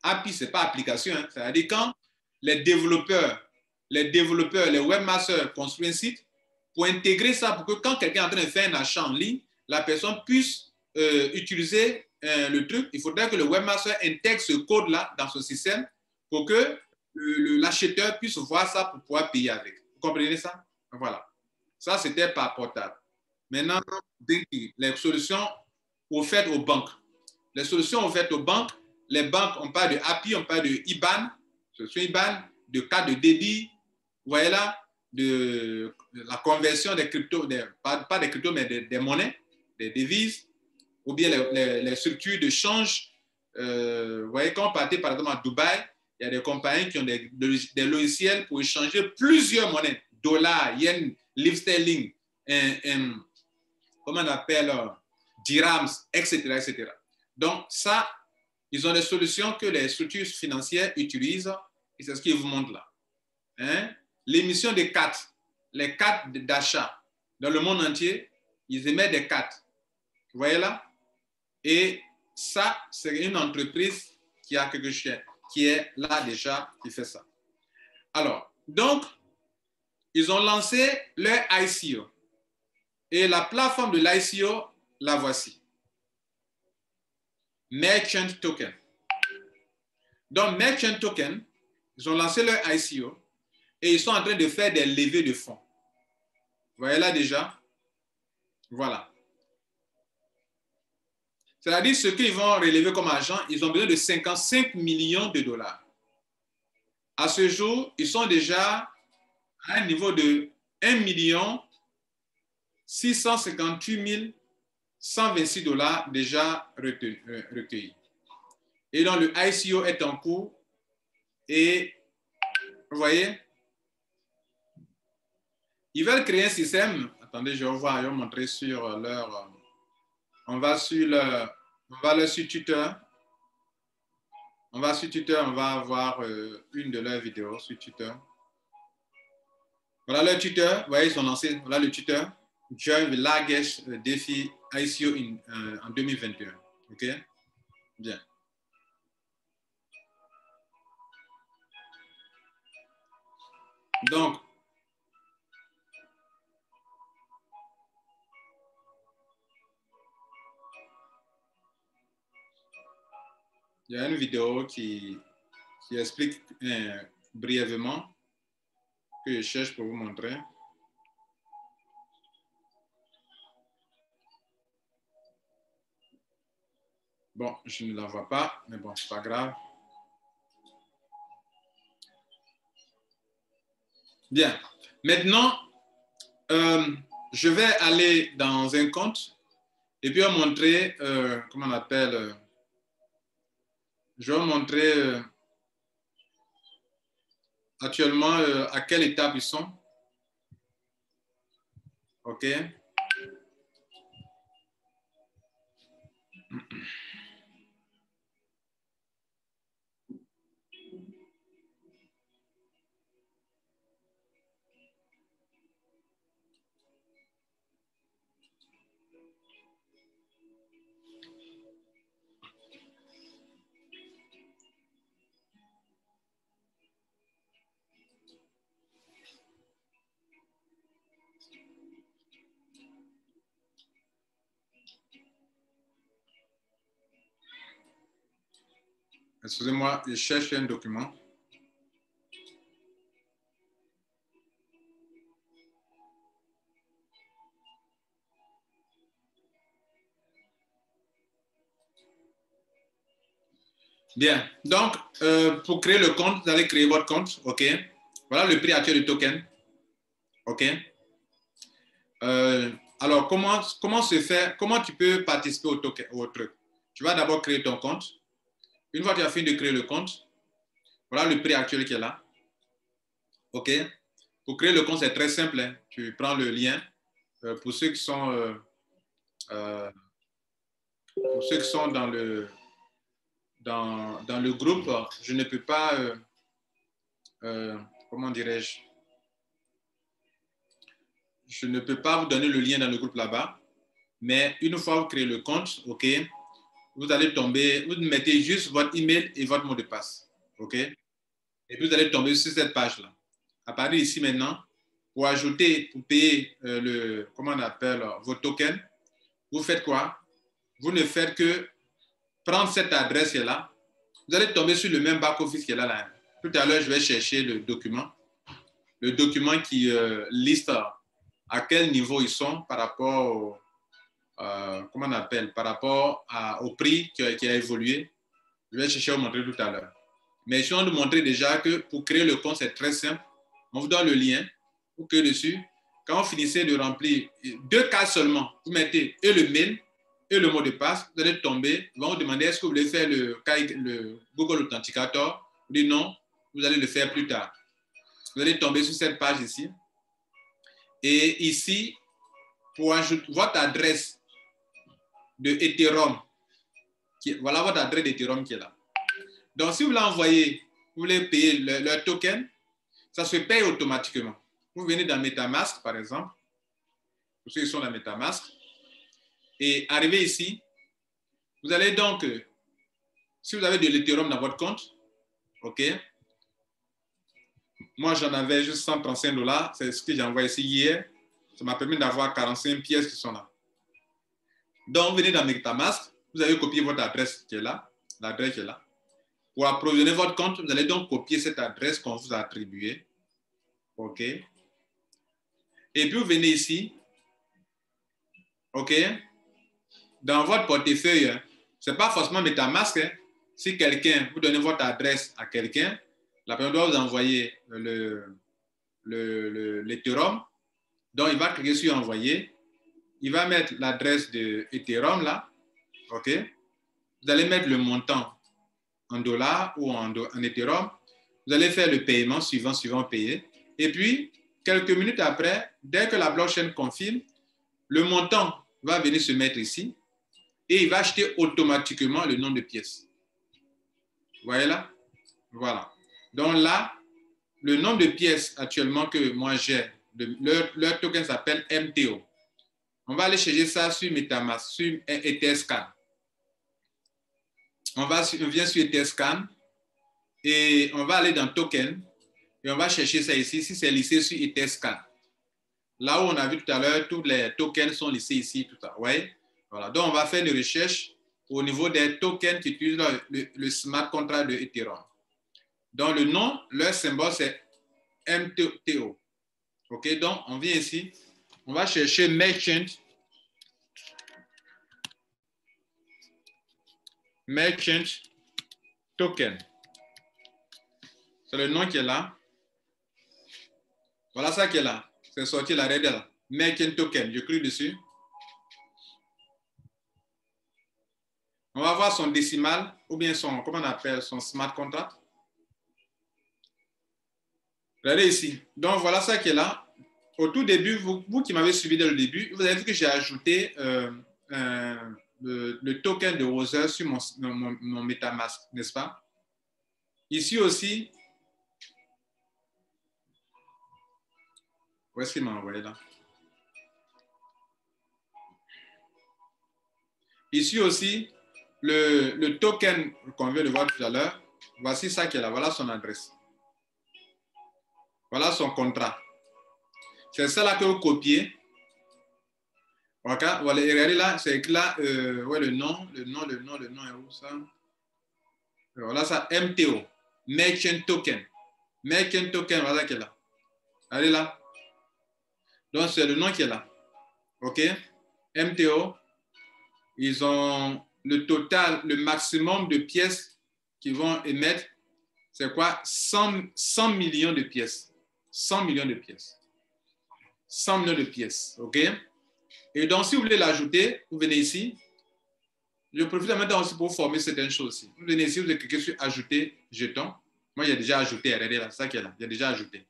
API, ce n'est pas application. Hein. C'est-à-dire quand les développeurs, les webmasters construisent un site, pour intégrer ça, pour que quand quelqu'un est en train de faire un achat en ligne, la personne puisse utiliser le truc, il faudrait que le webmaster intègre ce code-là dans ce système pour que l'acheteur puisse voir ça pour pouvoir payer avec. Vous comprenez ça? Voilà. Ça, c'était par portable. Maintenant, les solutions offertes aux banques. Les solutions offertes aux banques, les banques, on parle de API, on parle de IBAN, solution IBAN, de carte de débit, vous voyez là, de la conversion des cryptos, pas des cryptos, mais des monnaies, des devises, ou bien les structures de change. Vous voyez, quand on partait par exemple à Dubaï, il y a des compagnies qui ont des logiciels pour échanger plusieurs monnaies, dollars, yens, livres sterling, comment on appelle, dirhams, etc., etc. Donc, ça, ils ont des solutions que les structures financières utilisent, et c'est ce qu'ils vous montrent là. Hein? L'émission des cartes, les cartes d'achat dans le monde entier, ils émettent des cartes. Vous voyez là? Et ça, c'est une entreprise qui a quelque chose, qui est là déjà, qui fait ça. Alors, donc, ils ont lancé leur ICO. Et la plateforme de l'ICO, la voici. Merchant Token. Donc, Merchant Token, ils ont lancé leur ICO et ils sont en train de faire des levées de fonds. Vous voyez là déjà? Voilà. C'est-à-dire ce qu'ils vont relever comme argent, ils ont besoin de 55 millions de dollars. À ce jour, ils sont déjà à un niveau de 1 658 126 dollars déjà recueillis. Et donc, le ICO est en cours et vous voyez, ils veulent créer un système. Attendez, je vais vous montrer sur leur. On va sur leur site Twitter. On va sur Twitter, on va voir une de leurs vidéos sur Twitter. Voilà leur Twitter. Vous voyez, ils sont lancés. Voilà le Twitter. Join the largest défi ICO en 2021. OK? Bien. Donc, il y a une vidéo qui explique brièvement que je cherche pour vous montrer. Bon, je ne la vois pas, mais bon, c'est pas grave. Bien. Maintenant, je vais aller dans un compte et puis on va montrer, comment on appelle, je vais montrer actuellement à quelle étape ils sont. OK. Excusez-moi, je cherche un document. Bien. Donc, pour créer le compte, vous allez créer votre compte. OK. Voilà le prix actuel du token. OK. Alors, comment se fait, comment tu peux participer au truc? Tu vas d'abord créer ton compte. Une fois que tu as fini de créer le compte, voilà le prix actuel qui est là. OK. Pour créer le compte, c'est très simple. Hein. Tu prends le lien. Pour ceux qui sont, dans le groupe, je ne peux pas, comment dirais-je, je ne peux pas vous donner le lien dans le groupe là-bas. Mais une fois vous créez le compte, OK, vous allez tomber, vous mettez juste votre email et votre mot de passe. OK? Et puis vous allez tomber sur cette page-là. À partir d'ici maintenant, pour ajouter, pour payer comment on appelle, vos tokens, vous faites quoi? Vous ne faites que prendre cette adresse qui est là. Vous allez tomber sur le même back-office qui est là. Tout à l'heure, je vais chercher le document qui liste à quel niveau ils sont par rapport au, comment on appelle, par rapport au prix qui a évolué. Je vais chercher à vous montrer tout à l'heure. Mais je vais vous montrer déjà que pour créer le compte, c'est très simple. On vous donne le lien, vous cliquez dessus. Quand vous finissez de remplir 2 cases seulement, vous mettez et le mail et le mot de passe, vous allez tomber. Ils vont vous demander est-ce que vous voulez faire le Google Authenticator. Vous dites non, vous allez le faire plus tard. Vous allez tomber sur cette page ici. Et ici, pour ajouter votre adresse de Ethereum, voilà votre adresse d'Ethereum qui est là. Donc, si vous l'envoyez, vous voulez payer leur token, ça se paye automatiquement. Vous venez dans MetaMask, par exemple, pour ceux qui sont dans MetaMask, et arrivez ici, vous allez donc, si vous avez de l'Ethereum dans votre compte, OK, moi j'en avais juste 135 $, c'est ce que j'ai envoyé ici hier, ça m'a permis d'avoir 45 pièces qui sont là. Donc, vous venez dans MetaMask, vous avez copié votre adresse qui est là, l'adresse qui est là. Pour approvisionner votre compte, vous allez donc copier cette adresse qu'on vous a attribuée. OK. Et puis, vous venez ici. OK. Dans votre portefeuille, ce n'est pas forcément MetaMask. Si quelqu'un, vous donnez votre adresse à quelqu'un, la personne doit vous envoyer l'Ethereum. Donc, il va cliquer sur envoyer. Il va mettre l'adresse de Ethereum là. OK. Vous allez mettre le montant en dollars ou en Ethereum. Vous allez faire le paiement suivant payé. Et puis, quelques minutes après, dès que la blockchain confirme, le montant va venir se mettre ici et il va acheter automatiquement le nombre de pièces. Vous voyez là? Voilà. Donc là, le nombre de pièces actuellement que moi j'ai, leur token s'appelle MTO. On va aller chercher ça sur MetaMask, sur Etherscan. On vient sur Etherscan et on va aller dans Token et on va chercher ça ici. Si c'est listé sur Etherscan. Là où on a vu tout à l'heure, tous les tokens sont listés ici. Tout à ouais. Voilà. Donc, on va faire une recherche au niveau des tokens qui utilisent le smart contract de Ethereum. Donc, le nom, leur symbole, c'est MTO. OK, donc, on vient ici. On va chercher Merchant Token. C'est le nom qui est là. Voilà ça qui est là. C'est sorti la règle là. Merchant Token. Je clique dessus. On va voir son décimal ou bien son, comment on appelle, son smart contract. Regardez ici. Donc, voilà ça qui est là. Au tout début, vous qui m'avez suivi dès le début, vous avez vu que j'ai ajouté le token de Roseur sur mon MetaMask, n'est-ce pas? Ici aussi, où est-ce qu'il m'a envoyé là? Ici aussi, le token qu'on vient de voir tout à l'heure, voici ça qui est là. Voilà son adresse. Voilà son contrat. C'est ça là que vous copiez. Voilà, regardez là, c'est écrit là, ouais, le nom est où ça? Voilà ça, MTO, Merchant Token. Merchant Token, voilà qui est là. Allez là. Donc, c'est le nom qui est là. OK? MTO, ils ont le total, le maximum de pièces qu'ils vont émettre, c'est quoi? 100 millions de pièces. 100 millions de pièces. 100 millions de pièces. OK? Et donc, si vous voulez l'ajouter, vous venez ici. Je profite maintenant aussi pour vous former certaines choses aussi. Vous venez ici, vous cliquez sur ajouter jeton. Moi, j'ai déjà ajouté. Regardez là, ça qui est là. J'ai déjà ajouté.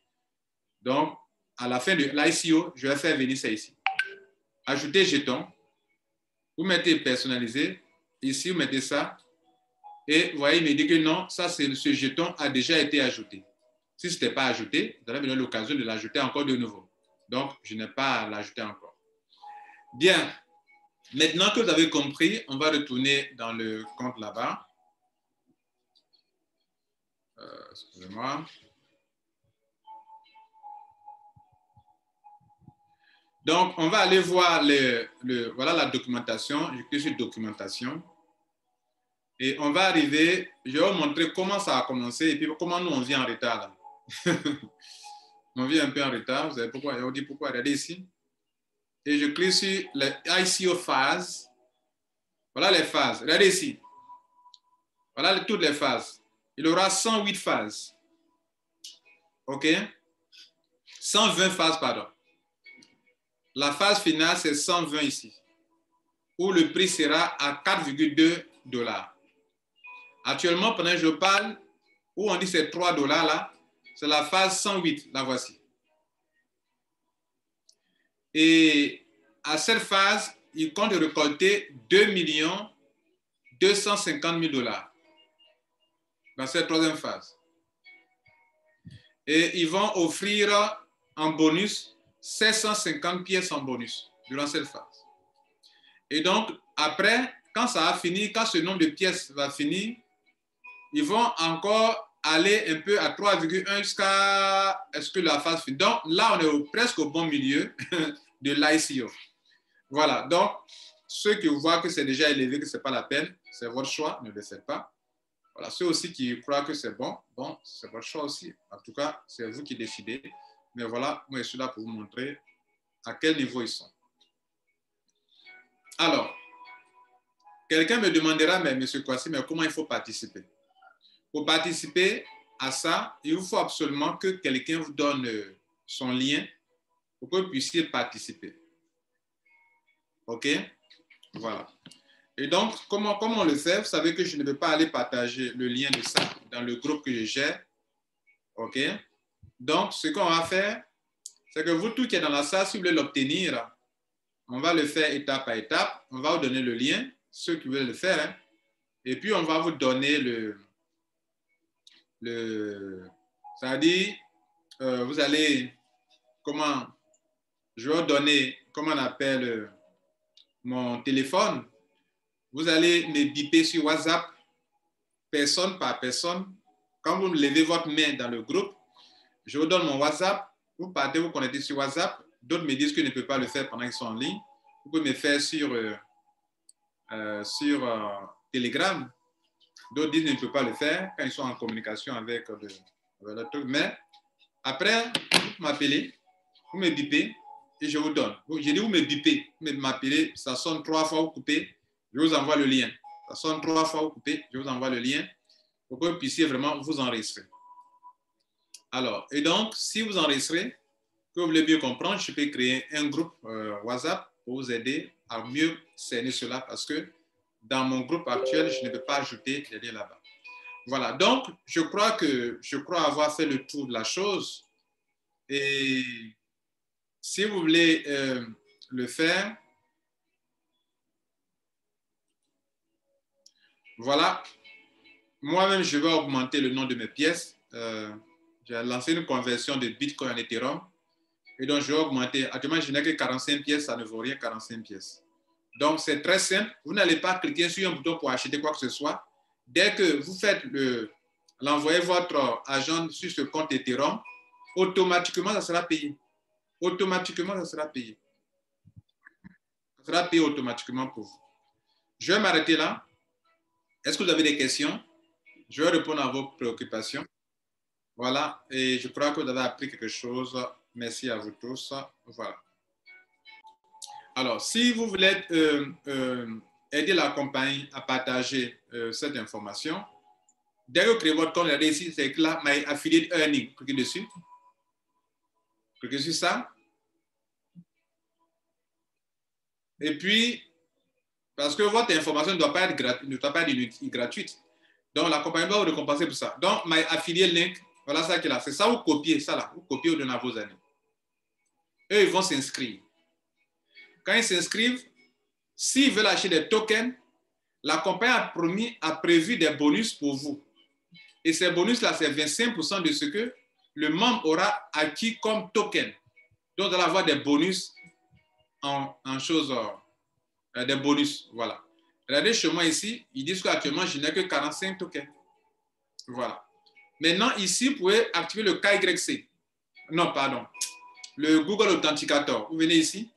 Donc, à la fin de l'ICO, je vais faire venir ça ici. Ajouter jeton. Vous mettez personnalisé. Ici, vous mettez ça. Et vous voyez, il me dit que non, ça, ce jeton a déjà été ajouté. Si ce n'était pas ajouté, vous allez me donner l'occasion de l'ajouter encore de nouveau. Donc, je n'ai pas à l'ajouter encore. Bien. Maintenant que vous avez compris, on va retourner dans le compte là-bas. Excusez-moi. Donc, on va aller voir voilà la documentation. Je clique sur documentation. Et on va arriver, je vais vous montrer comment ça a commencé et puis comment nous on vient en retard là. On vient un peu en retard, vous savez pourquoi? Je vous dis pourquoi, regardez ici. Et je clique sur les ICO phases. Voilà les phases, regardez ici. Voilà toutes les phases. Il y aura 108 phases. OK? 120 phases, pardon. La phase finale, c'est 120 ici, où le prix sera à 4,2 $. Actuellement, pendant que je parle, où on dit c'est 3 $ là, c'est la phase 108, la voici. Et à cette phase, ils comptent récolter 2 250 000 $ dans cette troisième phase. Et ils vont offrir en bonus 750 pièces en bonus durant cette phase. Et donc, après, quand ça a fini, quand ce nombre de pièces va finir, ils vont encore aller un peu à 3,1 jusqu'à ce que la phase finisse. Donc, là, on est presque au bon milieu de l'ICO. Voilà, donc, ceux qui voient que c'est déjà élevé, que ce n'est pas la peine, c'est votre choix, ne le faites pas. Voilà, ceux aussi qui croient que c'est bon, bon, c'est votre choix aussi. En tout cas, c'est vous qui décidez. Mais voilà, moi, je suis là pour vous montrer à quel niveau ils sont. Alors, quelqu'un me demandera, mais M. Kwasi, mais comment il faut participer? Pour participer à ça, il vous faut absolument que quelqu'un vous donne son lien pour que vous puissiez participer. OK? Voilà. Et donc, comment on le fait? Vous savez que je ne vais pas aller partager le lien de ça dans le groupe que je gère. OK? Donc, ce qu'on va faire, c'est que vous tous qui êtes dans la salle, si vous voulez l'obtenir, on va le faire étape par étape. On va vous donner le lien, ceux qui veulent le faire. Hein. Et puis, on va vous donner c'est-à-dire, vous allez, je vais vous donner, comment on appelle, mon téléphone. Vous allez me biper sur WhatsApp, personne par personne. Quand vous levez votre main dans le groupe, je vous donne mon WhatsApp. Vous partez, vous connectez sur WhatsApp. D'autres me disent qu'ils ne peuvent pas le faire pendant qu'ils sont en ligne. Vous pouvez me faire sur Telegram. D'autres disent qu'ils ne peuvent pas le faire quand ils sont en communication avec le truc. Mais après, vous m'appelez, vous me bipez et je vous donne. J'ai dit vous me bipez, vous m'appelez, ça sonne 3 fois, vous coupez, je vous envoie le lien. Ça sonne 3 fois, vous coupez, je vous envoie le lien pour que vous puissiez vraiment vous enregistrer. Alors, et donc, si vous enregistrez, que vous voulez mieux comprendre, je peux créer un groupe WhatsApp pour vous aider à mieux cerner cela parce que dans mon groupe actuel, je ne peux pas ajouter les liens là-bas. Voilà, donc je crois avoir fait le tour de la chose. Et si vous voulez le faire, voilà, moi-même, je vais augmenter le nom de mes pièces. J'ai lancé une conversion de Bitcoin en Ethereum. Et donc, je vais augmenter. Actuellement, je n'ai que 45 pièces, ça ne vaut rien, 45 pièces. Donc, c'est très simple. Vous n'allez pas cliquer sur un bouton pour acheter quoi que ce soit. Dès que vous faites l'envoyer votre argent sur ce compte Ethereum, automatiquement, ça sera payé. Automatiquement, ça sera payé. Ça sera payé automatiquement pour vous. Je vais m'arrêter là. Est-ce que vous avez des questions? Je vais répondre à vos préoccupations. Voilà. Et je crois que vous avez appris quelque chose. Merci à vous tous. Voilà. Alors, si vous voulez aider la compagnie à partager cette information, dès que vous créez votre compte, regardez ici, c'est écrit là, My Affiliate Earning. Cliquez dessus. Cliquez sur ça. Et puis, parce que votre information ne doit pas être gratuite. Donc, la compagnie doit vous récompenser pour ça. Donc, My Affiliate Link, voilà ça qui est là. C'est ça, vous copiez ça là. Vous copiez, vous donnez à vos amis. Eux, ils vont s'inscrire. Quand ils s'inscrivent, s'ils veulent acheter des tokens, la compagnie a prévu des bonus pour vous. Et ces bonus-là, c'est 25% de ce que le membre aura acquis comme token. Donc, vous allez avoir des bonus en choses des bonus. Voilà. Regardez chez moi ici, ils disent qu'actuellement, je n'ai que 45 tokens. Voilà. Maintenant, ici, vous pouvez activer le KYC. Non, pardon. Le Google Authenticator. Vous venez ici.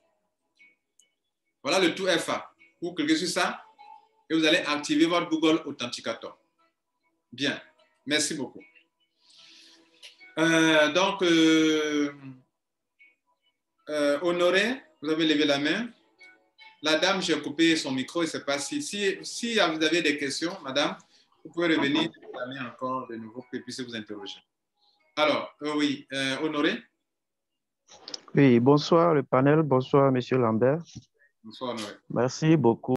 Voilà le tout FA. Vous cliquez sur ça et vous allez activer votre Google Authenticator. Bien. Merci beaucoup. Honoré, vous avez levé la main. La dame, j'ai coupé son micro, je ne sais pas si vous avez des questions, madame, vous pouvez revenir la main encore de nouveau pour que je puisse vous interroger. Alors, oui, Honoré. Oui, bonsoir le panel, bonsoir Monsieur Lambert. Bonsoir Honoré. Merci beaucoup.